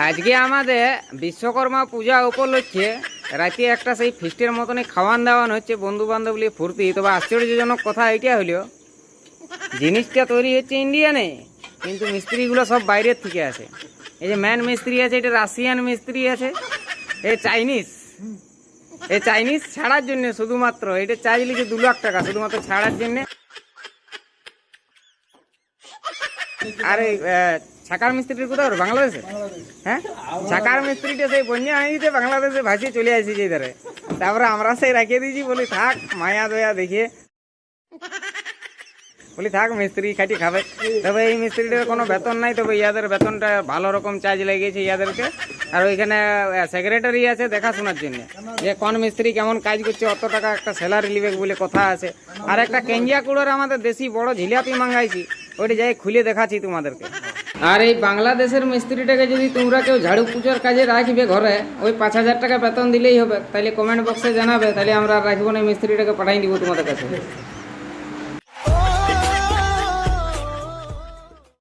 আজকে আমাদের বিশ্বকর্মা পূজা উপলক্ষে রাতে একটা সেই ফিস্টের মতনই খাওয়ান দাওয়ান হচ্ছে, বন্ধু বান্ধব নিয়ে ফুর্তি। তবে আশ্চর্যজনক কথা এটা হলো, জিনিসটা তৈরি হচ্ছে ইন্ডিয়ানে, কিন্তু মিস্ত্রিগুলো সব বাইরের থেকে আসে। এই যে ম্যান মিস্ত্রি আছে, এটা রাশিয়ান মিস্ত্রি আছে, এই চাইনিজ ছাড়ার জন্য শুধুমাত্র এটা চার্জ লিখে 2 লাখ টাকা শুধুমাত্র ছাড়ার জন্য। আর এই ছাকার মিস্ত্রির কোথাও বাংলাদেশে, হ্যাঁ ছাকার মিস্ত্রিটা সেই বন্যা হয়েছে বাংলাদেশে ভাসিয়ে চলে আসছে ধারে। তারপরে আমরা সেই রাখিয়ে দিয়েছি, বলি থাক মায়া দয়া দেখিয়ে, বলি থাক মিস্ত্রি খাটি খাবে। তবে এই মিস্ত্রিটার কোনো বেতন নাই, তবে ইয়াদের বেতনটা ভালো রকম চার্জ লেগেছে ইয়াদেরকে। আর ওইখানে সেক্রেটারি আছে দেখাশোনার জন্য, যে কোন মিস্ত্রি কেমন কাজ করছে, অত টাকা একটা স্যালারি লিবে বলে কথা আছে। আর একটা কেঞ্জিয়া কুড়োর আমাদের দেশি বড় ঝিলাপি মাঙ্গাইছি, ওইটা যাই খুলে দেখাচ্ছি তোমাদেরকে। আর এই বাংলাদেশের মিস্ত্রিটাকে যদি তোমরা কেউ ঝাড়ু পুজোর কাজে রাখবে ঘরে, ওই 5,000 টাকা বেতন দিলেই হবে। তাহলে কমেন্ট বক্সে জানাবে, তাহলে আমরা রাখবো না, মিস্ত্রিটাকে পাঠাই দিব তোমাদের কাছে।